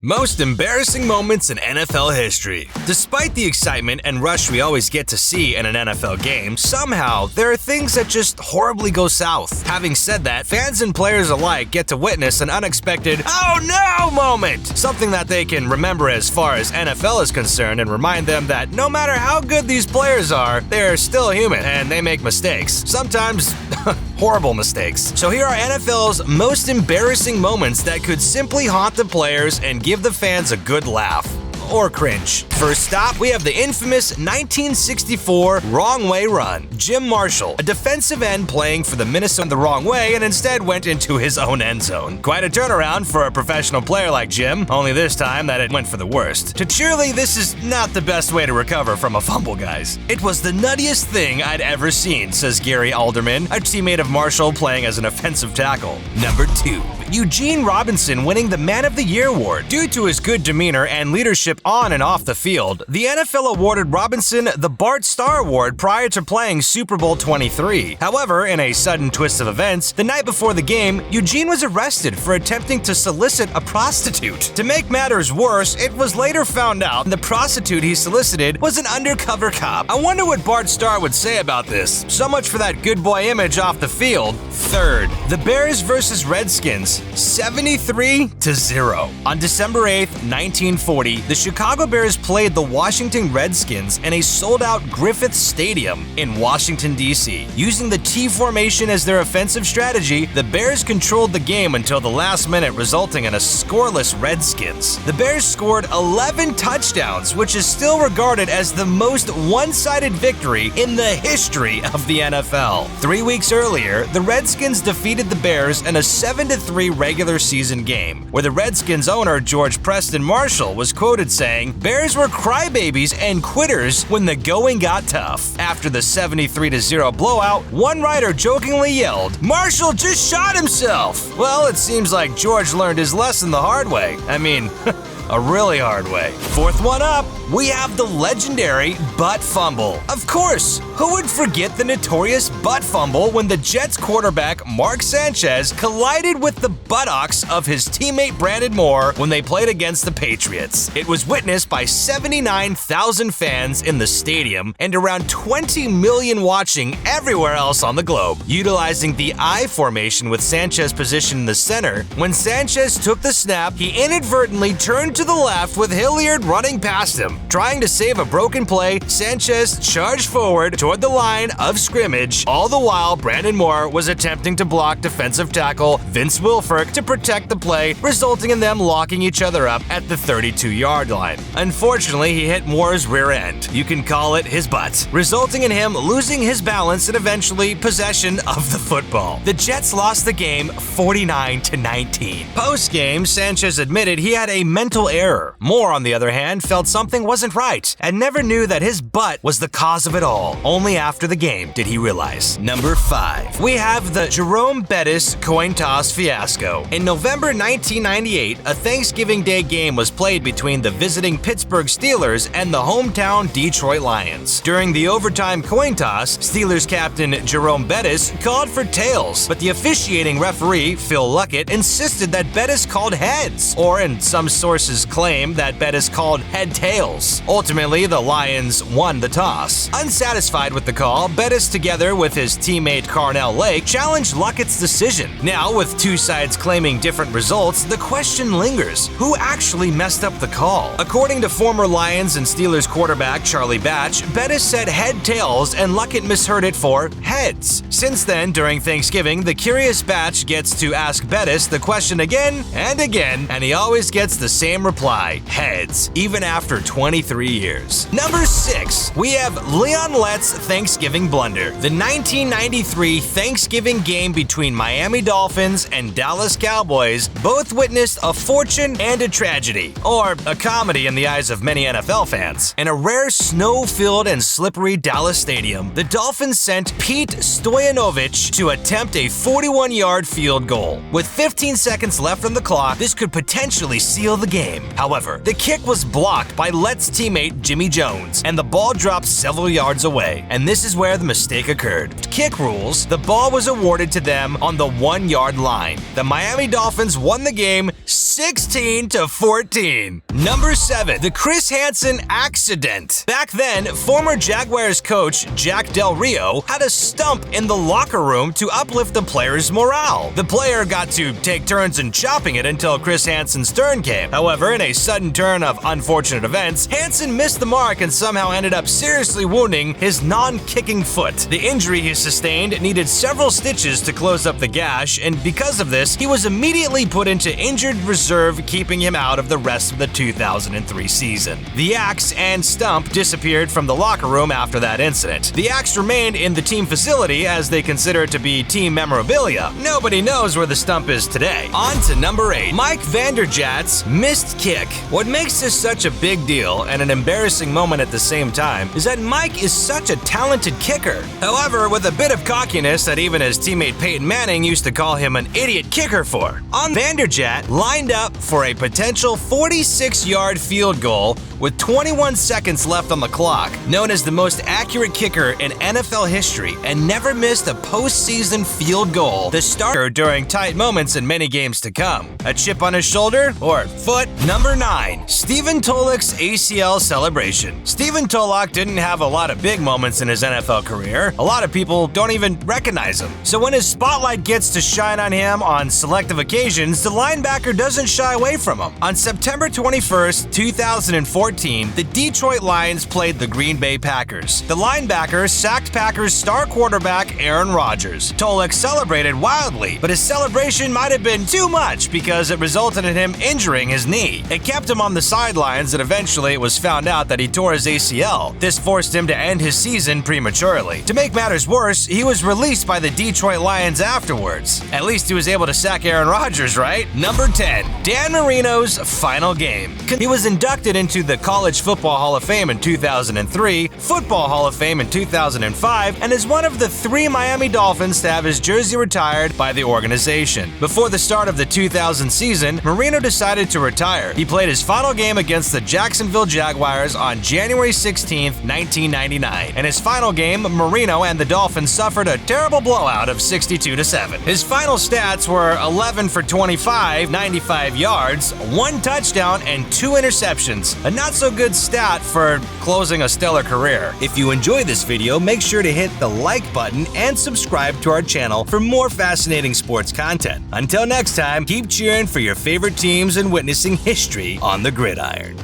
Most embarrassing moments in NFL history. Despite the excitement and rush we always get to see in an NFL game, somehow there are things that just horribly go south. Having said that, fans and players alike get to witness an unexpected "oh no" moment, something that they can remember as far as NFL is concerned and remind them that no matter how good these players are, they're still human and they make mistakes. Sometimes horrible mistakes. So here are NFL's most embarrassing moments that could simply haunt the players and give the fans a good laugh. Or cringe. First stop, we have the infamous 1964 wrong way run. Jim Marshall, a defensive end playing for the Minnesota the wrong way and instead went into his own end zone. Quite a turnaround for a professional player like Jim, only this time that it went for the worst. To Cheerly, this is not the best way to recover from a fumble, guys. It was the nuttiest thing I'd ever seen, says Gary Alderman, a teammate of Marshall playing as an offensive tackle. Number 2. Eugene Robinson winning the Man of the Year award. Due to his good demeanor and leadership on and off the field, the NFL awarded Robinson the Bart Starr Award prior to playing Super Bowl 23. However, in a sudden twist of events, the night before the game, Eugene was arrested for attempting to solicit a prostitute. To make matters worse, it was later found out the prostitute he solicited was an undercover cop. I wonder what Bart Starr would say about this. So much for that good boy image off the field. Third, the Bears versus Redskins, 73-0. On December 8, 1940, the Chicago Bears played the Washington Redskins in a sold-out Griffith Stadium in Washington, D.C. Using the T formation as their offensive strategy, the Bears controlled the game until the last minute, resulting in a scoreless Redskins. The Bears scored 11 touchdowns, which is still regarded as the most one-sided victory in the history of the NFL. 3 weeks earlier, the Redskins defeated the Bears in a 7-3 regular season game, where the Redskins owner George Preston Marshall was quoted saying, "Bears were crybabies and quitters when the going got tough." After the 73-0 blowout, one writer jokingly yelled, "Marshall just shot himself!" Well, it seems like George learned his lesson the hard way. I mean, a really hard way. Fourth one up, we have the legendary butt fumble. Of course, who would forget the notorious butt fumble when the Jets quarterback Mark Sanchez collided with the buttocks of his teammate Brandon Moore when they played against the Patriots. It was witnessed by 79,000 fans in the stadium and around 20 million watching everywhere else on the globe. Utilizing the I formation with Sanchez positioned in the center, when Sanchez took the snap, he inadvertently turned to the left with Hilliard running past him. Trying to save a broken play, Sanchez charged forward toward the line of scrimmage. All the while, Brandon Moore was attempting to block defensive tackle Vince Wilfork to protect the play, resulting in them locking each other up at the 32-yard line. Unfortunately, he hit Moore's rear end. You can call it his butt, resulting in him losing his balance and eventually possession of the football. The Jets lost the game 49-19. Post-game, Sanchez admitted he had a mental error. Moore, on the other hand, felt something wasn't right and never knew that his butt was the cause of it all. Only after the game did he realize. Number 5. We have the Jerome Bettis coin toss fiasco. In November 1998, a Thanksgiving Day game was played between the visiting Pittsburgh Steelers and the hometown Detroit Lions. During the overtime coin toss, Steelers captain Jerome Bettis called for tails, but the officiating referee, Phil Luckett, insisted that Bettis called heads, or in some sources claim that Bettis called head-tails. Ultimately, the Lions won the toss. Unsatisfied with the call, Bettis, together with his teammate Carnell Lake, challenged Luckett's decision. Now, with two sides claiming different results, the question lingers: who actually messed up the call? According to former Lions and Steelers quarterback Charlie Batch, Bettis said head-tails and Luckett misheard it for heads. Since then, during Thanksgiving, the curious Batch gets to ask Bettis the question again and again, and he always gets the same reply: heads, even after 23 years. Number 6, we have Leon Lett's Thanksgiving blunder. The 1993 Thanksgiving game between Miami Dolphins and Dallas Cowboys both witnessed a fortune and a tragedy, or a comedy in the eyes of many NFL fans. In a rare snow-filled and slippery Dallas stadium, the Dolphins sent Pete Stoyanovich to attempt a 41-yard field goal. With 15 seconds left on the clock, this could potentially seal the game. However, the kick was blocked by Gillette's teammate Jimmy Jones, and the ball dropped several yards away. And this is where the mistake occurred. Kick rules, the ball was awarded to them on the 1-yard line. The Miami Dolphins won the game 16-14. Number 7. The Chris Hansen accident. Back then, former Jaguars coach Jack Del Rio had a stump in the locker room to uplift the players' morale. The player got to take turns in chopping it until Chris Hansen's turn came. However, in a sudden turn of unfortunate events, Hansen missed the mark and somehow ended up seriously wounding his non-kicking foot. The injury he sustained needed several stitches to close up the gash, and because of this, he was immediately put into injured reserve, keeping him out of the rest of the 2003 season. The axe and stump disappeared from the locker room after that incident. The axe remained in the team facility as they consider it to be team memorabilia. Nobody knows where the stump is today. On to number 8. Mike Vanderjagt's missed kick. What makes this such a big deal and an embarrassing moment at the same time is that Mike is such a talented kicker. However, with a bit of cockiness that even his teammate Peyton Manning used to call him an idiot kicker for. Vanderjagt lined up for a potential 46-yard field goal with 21 seconds left on the clock, known as the most accurate kicker in NFL history, and never missed a postseason field goal, the starter during tight moments in many games to come. A chip on his shoulder or foot? Number 9. Stephen Tolloks ACL celebration. Stephen Tollock didn't have a lot of big moments in his NFL career. A lot of people don't even recognize him. So when his spotlight gets to shine on him on selective occasions, the linebacker doesn't shy away from him. On September 21st, 2014, the Detroit Lions played the Green Bay Packers. The linebacker sacked Packers star quarterback Aaron Rodgers. Tolloks celebrated wildly, but his celebration might have been too much because it resulted in him injuring his knee. It kept him on the sidelines, and eventually it was found out that he tore his ACL. This forced him to end his season prematurely. To make matters worse, he was released by the Detroit Lions afterwards. At least he was able to sack Aaron Rodgers, right? Number 10. Dan Marino's final game. He was inducted into the College Football Hall of Fame in 2003, Football Hall of Fame in 2005, and is one of the 3 Miami Dolphins to have his jersey retired by the organization. Before the start of the 2000 season, Marino decided to retire. He played his final game against the Jacksonville Jaguars on January 16, 1999. In his final game, Marino and the Dolphins suffered a terrible blowout of 62-7. His final stats were 11 for 25, 95 yards, 1 touchdown, and 2 interceptions. A not-so-good stat for closing a stellar career. If you enjoyed this video, make sure to hit the like button and subscribe to our channel for more fascinating sports content. Until next time, keep cheering for your favorite teams and witnessing history on the gridiron.